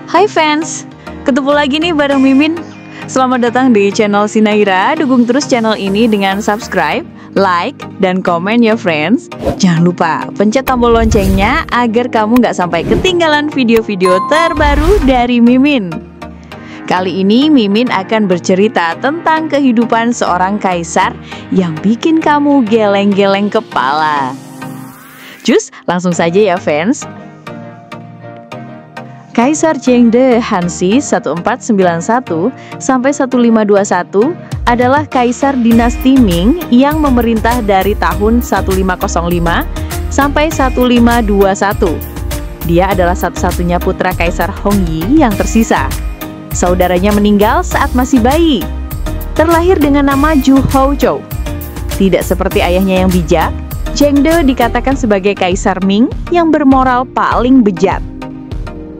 Hai fans, ketemu lagi nih bareng Mimin. Selamat datang di channel Sinaira. Dukung terus channel ini dengan subscribe, like, dan komen ya friends. Jangan lupa pencet tombol loncengnya agar kamu nggak sampai ketinggalan video-video terbaru dari Mimin. Kali ini Mimin akan bercerita tentang kehidupan seorang kaisar yang bikin kamu geleng-geleng kepala. Cus, langsung saja ya fans. Kaisar Zhengde Hanshi 1491 sampai 1521 adalah kaisar dinasti Ming yang memerintah dari tahun 1505 sampai 1521. Dia adalah satu-satunya putra Kaisar Hongyi yang tersisa. Saudaranya meninggal saat masih bayi. Terlahir dengan nama Zhu Houchou. Tidak seperti ayahnya yang bijak, Zhengde dikatakan sebagai Kaisar Ming yang bermoral paling bejat.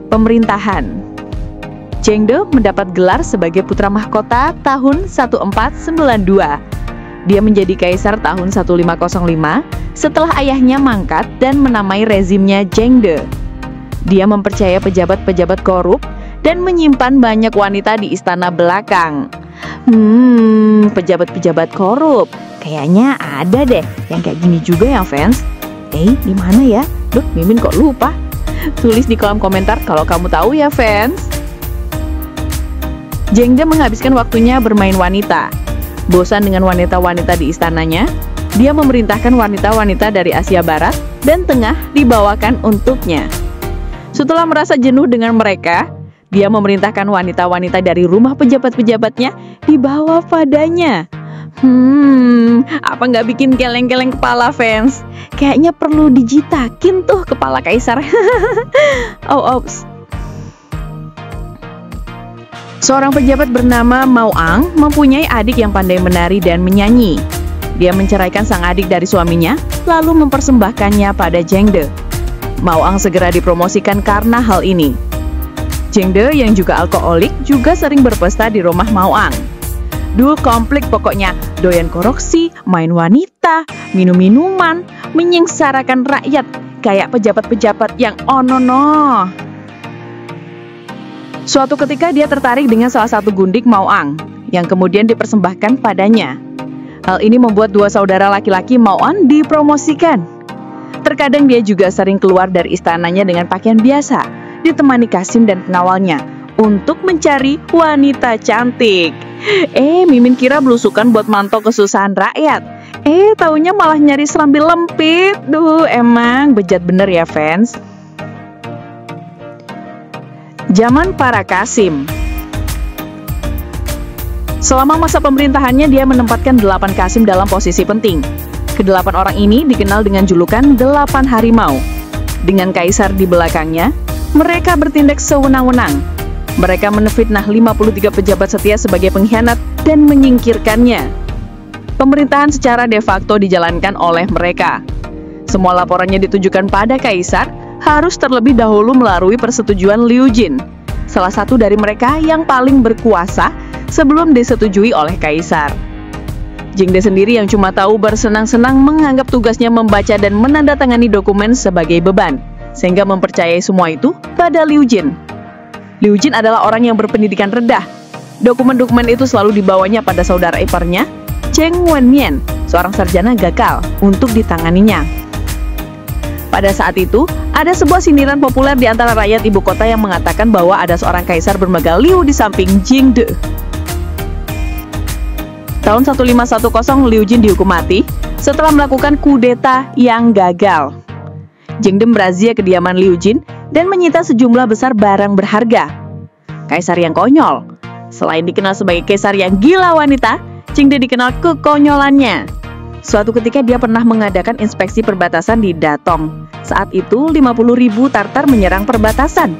Pemerintahan. Zhengde mendapat gelar sebagai putra mahkota tahun 1492. Dia menjadi kaisar tahun 1505 setelah ayahnya mangkat dan menamai rezimnya Zhengde. Dia mempercaya pejabat-pejabat korup dan menyimpan banyak wanita di istana belakang. Pejabat-pejabat korup. Kayaknya ada deh yang kayak gini juga ya fans. Di mana ya? Duh, Mimin kok lupa? Tulis di kolom komentar kalau kamu tahu ya fans. Zhengde menghabiskan waktunya bermain wanita. Bosan dengan wanita-wanita di istananya, dia memerintahkan wanita-wanita dari Asia Barat dan Tengah dibawakan untuknya. Setelah merasa jenuh dengan mereka, dia memerintahkan wanita-wanita dari rumah pejabat-pejabatnya dibawa padanya. Apa nggak bikin geleng-geleng kepala fans? Kayaknya perlu dijitakin tuh kepala kaisar. Seorang pejabat bernama Mao Ang mempunyai adik yang pandai menari dan menyanyi. Dia menceraikan sang adik dari suaminya, lalu mempersembahkannya pada Zhengde. Mao Ang segera dipromosikan karena hal ini. Zhengde yang juga alkoholik juga sering berpesta di rumah Mao Ang. Dul komplit pokoknya, doyan korupsi, main wanita, minum-minuman, menyengsarakan rakyat kayak pejabat-pejabat yang onono. Suatu ketika dia tertarik dengan salah satu gundik Mao Ang yang kemudian dipersembahkan padanya. Hal ini membuat dua saudara laki-laki Mao Ang dipromosikan. Terkadang dia juga sering keluar dari istananya dengan pakaian biasa, ditemani Kasim dan pengawalnya untuk mencari wanita cantik. Mimin kira belusukan buat mantau kesusahan rakyat. Taunya malah nyari serambi lempit. Duh, emang bejat bener ya fans. Zaman para Kasim. Selama masa pemerintahannya dia menempatkan 8 Kasim dalam posisi penting. Ke-8 orang ini dikenal dengan julukan 8 harimau. Dengan kaisar di belakangnya, mereka bertindak sewenang-wenang. Mereka menfitnah 53 pejabat setia sebagai pengkhianat dan menyingkirkannya. Pemerintahan secara de facto dijalankan oleh mereka. Semua laporannya ditujukan pada kaisar harus terlebih dahulu melalui persetujuan Liu Jin, salah satu dari mereka yang paling berkuasa sebelum disetujui oleh kaisar. Zhengde sendiri yang cuma tahu bersenang-senang menganggap tugasnya membaca dan menandatangani dokumen sebagai beban, sehingga mempercayai semua itu pada Liu Jin. Liu Jin adalah orang yang berpendidikan rendah. Dokumen-dokumen itu selalu dibawanya pada saudara iparnya, Zheng Wenmian, seorang sarjana gagal, untuk ditanganinya. Pada saat itu, ada sebuah sindiran populer di antara rakyat ibu kota yang mengatakan bahwa ada seorang kaisar bernama Liu di samping Zhengde. Tahun 1510, Liu Jin dihukum mati setelah melakukan kudeta yang gagal. Zhengde merazia kediaman Liu Jin dan menyita sejumlah besar barang berharga. Kaisar yang konyol. Selain dikenal sebagai kaisar yang gila wanita, Zhengde dikenal kekonyolannya. Suatu ketika dia pernah mengadakan inspeksi perbatasan di Datong. Saat itu 50.000 Tartar menyerang perbatasan.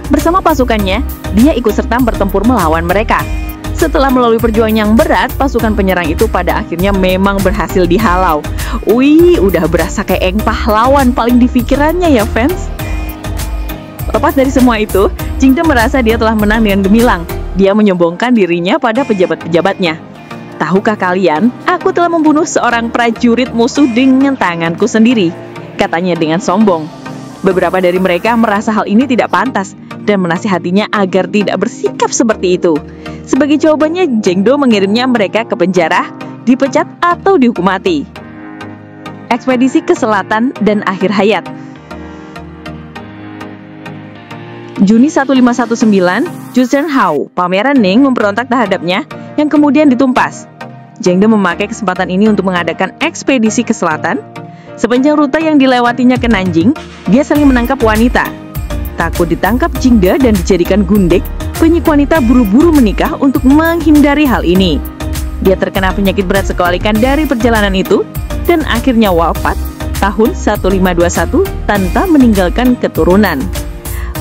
Bersama pasukannya, dia ikut serta bertempur melawan mereka. Setelah melalui perjuangan yang berat, pasukan penyerang itu pada akhirnya memang berhasil dihalau. Udah berasa kayak pahlawan paling di pikirannya ya fans. Lepas dari semua itu, Zhengde merasa dia telah menang dengan gemilang. Dia menyombongkan dirinya pada pejabat-pejabatnya. Tahukah kalian, aku telah membunuh seorang prajurit musuh dengan tanganku sendiri, katanya dengan sombong. Beberapa dari mereka merasa hal ini tidak pantas dan menasihatinya agar tidak bersikap seperti itu. Sebagai jawabannya, Jengdo mengirimnya mereka ke penjara, dipecat atau dihukum mati. Ekspedisi ke selatan dan akhir hayat. Juni 1519, Joseon Hao, Pangeran Ning memberontak terhadapnya yang kemudian ditumpas. Jengdo memakai kesempatan ini untuk mengadakan ekspedisi ke selatan. Sepanjang rute yang dilewatinya ke Nanjing, dia saling menangkap wanita. Takut ditangkap Jingde dan dijadikan gundek, banyak wanita buru-buru menikah untuk menghindari hal ini. Dia terkena penyakit berat sekalikan dari perjalanan itu dan akhirnya wafat tahun 1521 tanpa meninggalkan keturunan.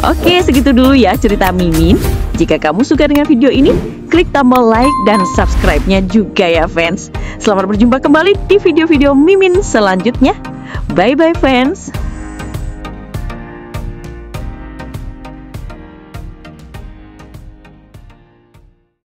Oke, segitu dulu ya cerita Mimin. Jika kamu suka dengan video ini, klik tombol like dan subscribe-nya juga ya fans. Selamat berjumpa kembali di video-video Mimin selanjutnya. Bye-bye fans.